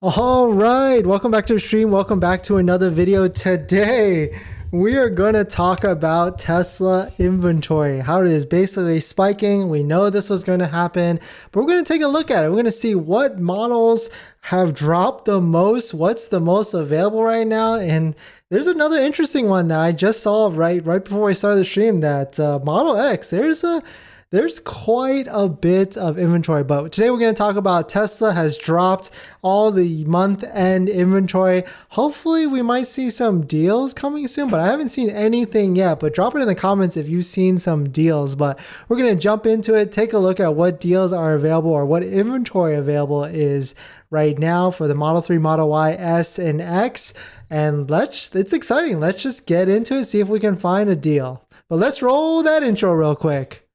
All right, welcome back to the stream. Welcome back to another video. Today, we are going to talk about Tesla inventory, how it is basically spiking. We know this was going to happen, but we're going to take a look at it. We're going to see what models have dropped the most, what's the most available right now, and there's another interesting one that I just saw right before we started the stream, that Model X. There's quite a bit of inventory, but today we're going to talk about Tesla has dropped all the month-end inventory. Hopefully we might see some deals coming soon, but I haven't seen anything yet. But drop it in the comments if you've seen some deals. But we're going to jump into it, take a look at what deals are available or what inventory available is right now for the Model 3, Model Y, S, and X. And it's exciting. Let's just get into it, see if we can find a deal. But let's roll that intro real quick.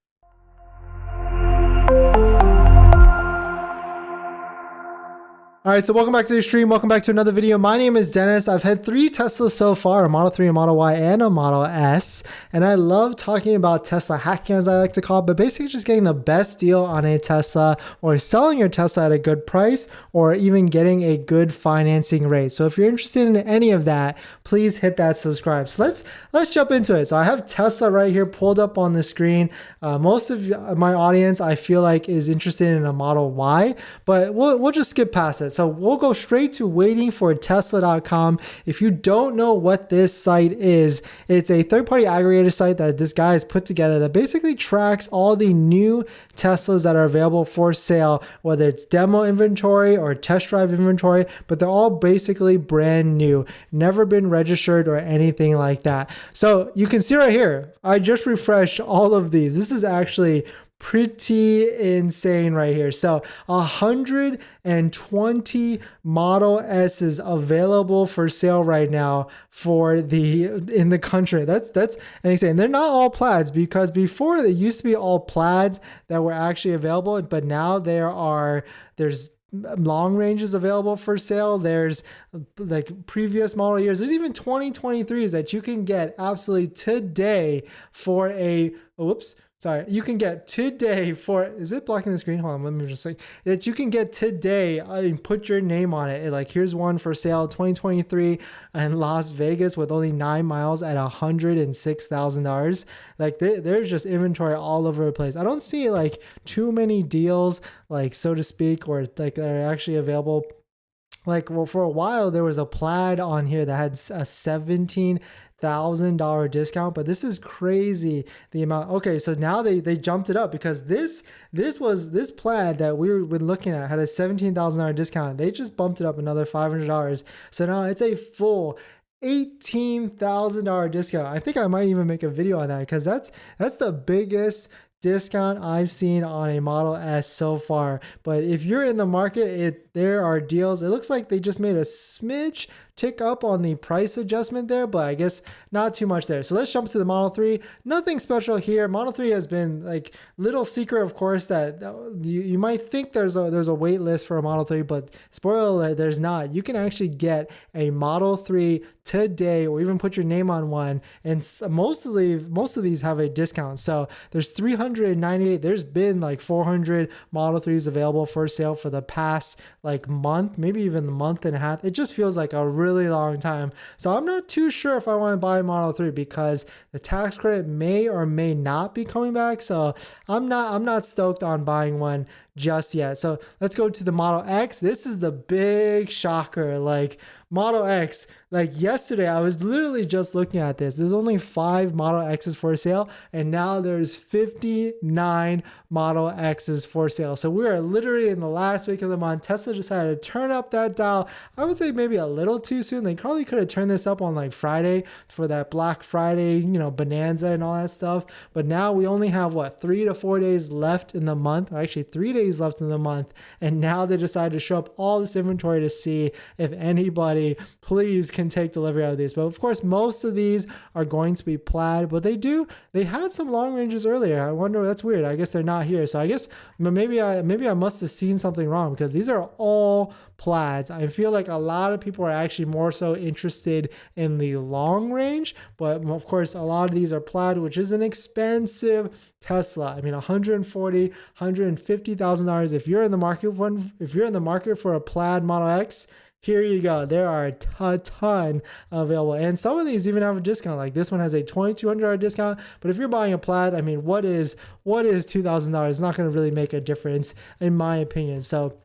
All right, so welcome back to the stream. Welcome back to another video. My name is Dennis. I've had 3 Teslas so far, a Model 3, a Model Y, and a Model S. And I love talking about Tesla hacking, as I like to call it, but basically just getting the best deal on a Tesla or selling your Tesla at a good price or even getting a good financing rate. So if you're interested in any of that, please hit that subscribe. So let's jump into it. So I have Tesla right here pulled up on the screen. Most of my audience, I feel like, is interested in a Model Y, but we'll just skip past it. So we'll go straight to waitingfortesla.com. If you don't know what this site is, it's a third-party aggregator site that this guy has put together that basically tracks all the new Teslas that are available for sale, whether it's demo inventory or test drive inventory, but they're all basically brand new, never been registered or anything like that. So you can see right here, I just refreshed all of these. This is actually pretty insane right here. So 120 Model S's available for sale right now in the country. That's and he's saying they're not all plaids, because before they used to be all plaids that were actually available, but now there's long ranges available for sale. There's like previous model years. There's even 2023s that you can get absolutely today for you can get today for, is it blocking the screen? Hold on, let me just say that you can get today and put your name on it. Like, here's one for sale, 2023 in Las Vegas with only 9 miles at $106,000. Like, there's just inventory all over the place. I don't see like too many deals, like, so to speak, or like that are actually available. Like, well, for a while there was a plaid on here that had a $17,000 discount, but this is crazy, the amount. Okay, so now they jumped it up, because this plaid that we were looking at had a $17,000 discount. They just bumped it up another $500, so now it's a full $18,000 discount. I think I might even make a video on that, because that's the biggest discount I've seen on a Model S so far. But if you're in the market, there are deals. It looks like they just made a smidge tick up on the price adjustment there, but I guess not too much there. So let's jump to the Model 3. Nothing special here. Model 3 has been like little secret, of course, that you might think there's a wait list for a Model 3, but spoiler alert, there's not. You can actually get a Model 3 today, or even put your name on one, and most of these have a discount. So there's 398. There's been like 400 Model 3s available for sale for the past like month, maybe even a month and a half. It just feels like a really long time. So I'm not too sure if I want to buy a Model 3, because the tax credit may or may not be coming back. So I'm not stoked on buying one just yet. So let's go to the Model X. This is the big shocker. Like, Model X, like yesterday, I was literally just looking at this. There's only 5 Model X's for sale, and now there's 59 Model X's for sale. So we are literally in the last week of the month. Tesla decided to turn up that dial. I would say maybe a little too soon. They probably could have turned this up on like Friday for that Black Friday, bonanza and all that stuff. But now we only have 3 to 4 days left in the month, or actually 3 days left in the month. And now they decided to show up all this inventory to see if anybody please can take delivery of these. But of course, most of these are going to be plaid, but they had some long ranges earlier. I wonder, that's weird. I guess they're not here. So I guess maybe I must have seen something wrong, because these are all plaids. I feel like a lot of people are actually more so interested in the long range, but of course a lot of these are plaid, which is an expensive Tesla. I mean, $140,000, $2,000. If you're in the market for a plaid Model X, here you go. There are a ton available. And some of these even have a discount. Like this one has a $2,200 discount. But if you're buying a plaid, I mean, what is $2,000? It's not going to really make a difference in my opinion. So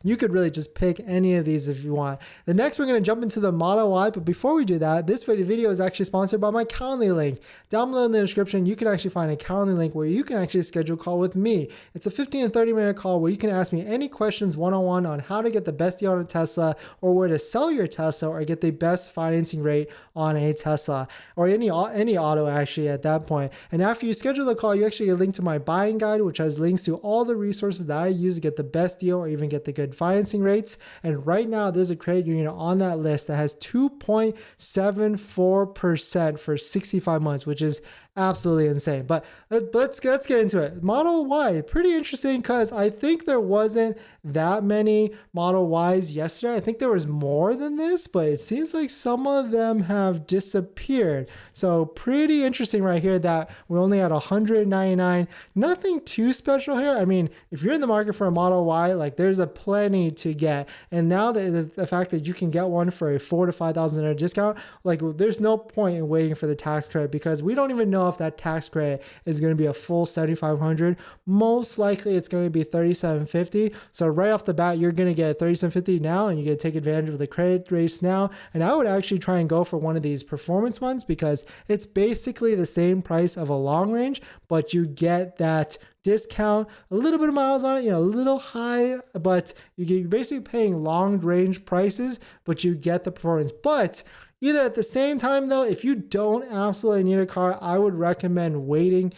you could really just pick any of these if you want. The next, we're going to jump into the Model Y. But before we do that, this video is actually sponsored by my Calendly link. Down below in the description, you can actually find a Calendly link where you can actually schedule a call with me. It's a 15 and 30-minute call where you can ask me any questions one-on-one on how to get the best deal on a Tesla, or where to sell your Tesla, or get the best financing rate on a Tesla, or any auto actually at that point. And after you schedule the call, you actually get a link to my buying guide, which has links to all the resources that I use to get the best deal or even get the good financing rates. And right now there's a credit union on that list that has 2.74% for 65 months, which is absolutely insane. But let's get into it. Model Y, pretty interesting because I think there wasn't that many Model Ys yesterday. I think there was more than this, but it seems like some of them have disappeared. So pretty interesting right here that we're only at 199. Nothing too special here. I mean, if you're in the market for a Model Y, like there's a plenty to get. And now the fact that you can get one for a $4,000 to $5,000 discount, like there's no point in waiting for the tax credit, because we don't even know if that tax credit is going to be a full $7,500. Most likely it's going to be $3,750. So right off the bat, you're going to get $3,750 now, and you get to take advantage of the credit rates now. And I would actually try and go for one of these performance ones, because it's basically the same price of a long range, but you get that discount, a little bit of miles on it, a little high, but you're basically paying long range prices, but you get the performance. But either at the same time though, if you don't absolutely need a car, I would recommend waiting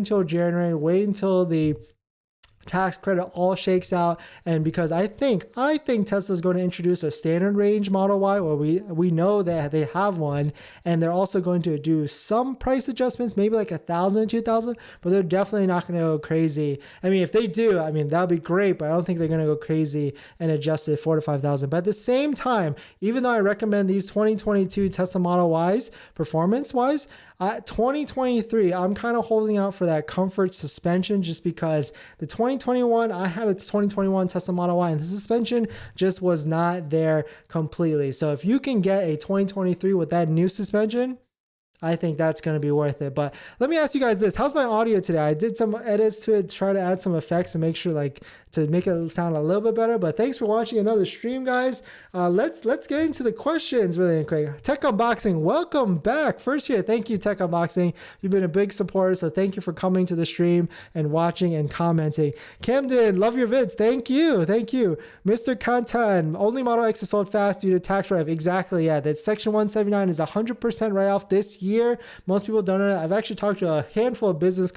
till January, wait until the tax credit all shakes out. And because I think Tesla is going to introduce a standard range Model Y, where we know that they have one, and they're also going to do some price adjustments, maybe like 1,000 to 2,000, but they're definitely not going to go crazy. I mean, if they do, I mean, that'll be great, but I don't think they're going to go crazy and adjust it 4,000 to 5,000. But at the same time, even though I recommend these 2022 Tesla Model Ys performance wise, 2023, I'm kind of holding out for that comfort suspension, just because the 2021, I had a 2021 Tesla Model Y and the suspension just was not there completely. So if you can get a 2023 with that new suspension, I think that's going to be worth it. But let me ask you guys this. How's my audio today? I did some edits to it, try to add some effects and make sure to make it sound a little bit better. But thanks for watching another stream, guys. Let's get into the questions really quick. Tech Unboxing, welcome back. First year. Thank you, Tech Unboxing. You've been a big supporter, so thank you for coming to the stream and watching and commenting. Camden, love your vids. Thank you. Thank you. Mr. Kantan, only Model X is sold fast due to tax write-off. Exactly, yeah. That Section 179 is 100% write-off this year. Most people don't know that. I've actually talked to a handful of business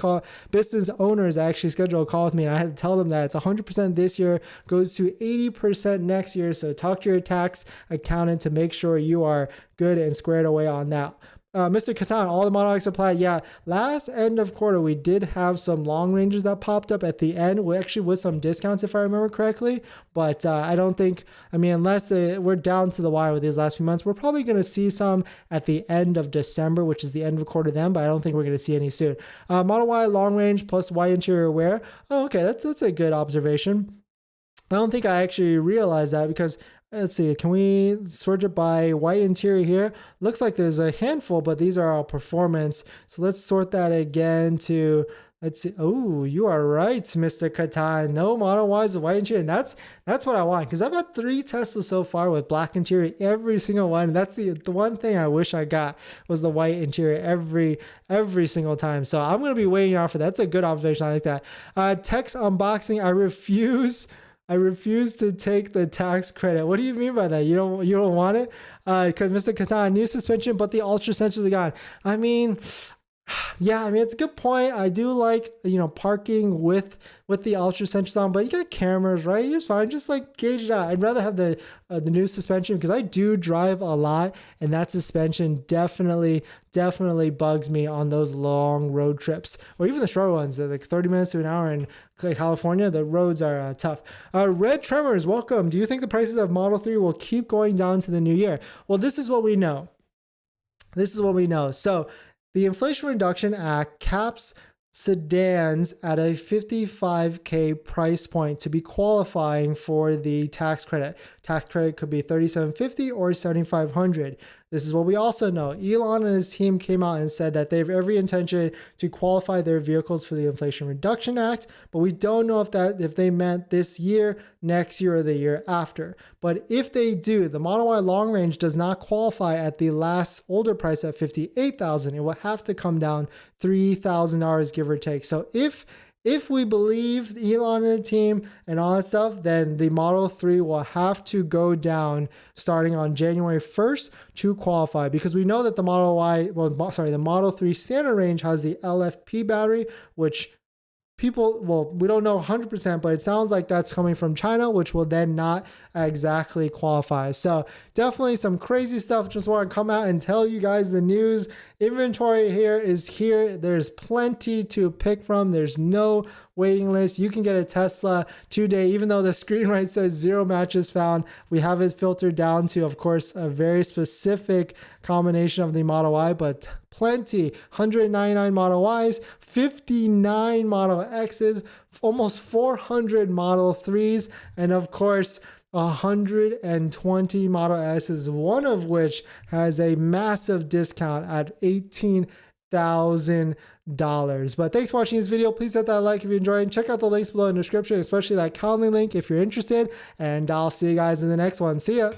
owners that actually scheduled a call with me, and I had to tell them that it's 100% this year, goes to 80% next year. So talk to your tax accountant to make sure you are good and squared away on that. Mr. Katan, all the Model X applied. Yeah, last end of quarter, we did have some long ranges that popped up at the end. We actually with some discounts, if I remember correctly. But I don't think, I mean, unless we're down to the wire with these last few months, we're probably going to see some at the end of December, which is the end of quarter then, but I don't think we're going to see any soon. Model Y long range plus white interior wear. Oh, okay, that's a good observation. I don't think I actually realized that, because let's see, can we sort it by white interior here? Looks like there's a handful, but these are all performance. So let's sort that again to, let's see. Oh, you are right, Mr. Katan. No Model Ys with white interior. And that's what I want, because I've got 3 Teslas so far with black interior, every single one. That's the one thing I wish I got, was the white interior every single time. So I'm going to be waiting out for that. That's a good observation. I like that. Text unboxing. I refuse to take the tax credit. What do you mean by that? You don't want it? Because Mr. Katan, new suspension, but the ultra sensors are gone. I mean, yeah, I mean, it's a good point. I do like, parking with the ultra sensors on, but you got cameras, right? It's fine. Just gauge it out. I'd rather have the new suspension, because I do drive a lot, and that suspension definitely bugs me on those long road trips, or even the short ones. They're like 30 minutes to an hour in California. The roads are tough. Red Tremors, welcome. Do you think the prices of Model 3 will keep going down to the new year? Well, this is what we know. So the Inflation Reduction Act caps sedans at a 55K price point to be qualifying for the tax credit. Tax credit could be $3,750 or $7,500. This is what we also know. Elon and his team came out and said that they have every intention to qualify their vehicles for the Inflation Reduction Act, but we don't know if they meant this year, next year, or the year after. But if they do, the Model Y long range does not qualify at the last older price at $58,000. It will have to come down $3,000, give or take. So if we believe Elon and the team and all that stuff, then the Model 3 will have to go down starting on January 1st to qualify, because we know that the the Model 3 standard range has the LFP battery, which we don't know 100%, but it sounds like that's coming from China, which will then not exactly qualify. So definitely some crazy stuff. Just want to come out and tell you guys the news. Inventory is here. There's plenty to pick from. There's no waiting list. You can get a Tesla today, even though the screen right says 0 matches found. We have it filtered down to, of course, a very specific combination of the Model Y, but plenty. 199 Model Ys, 59 Model X's, almost 400 Model 3s, and of course 120 Model S's, one of which has a massive discount at $18,000. But thanks for watching this video. Please hit that like if you enjoyed, and check out the links below in the description, especially that Calendly link if you're interested, and I'll see you guys in the next one. See ya.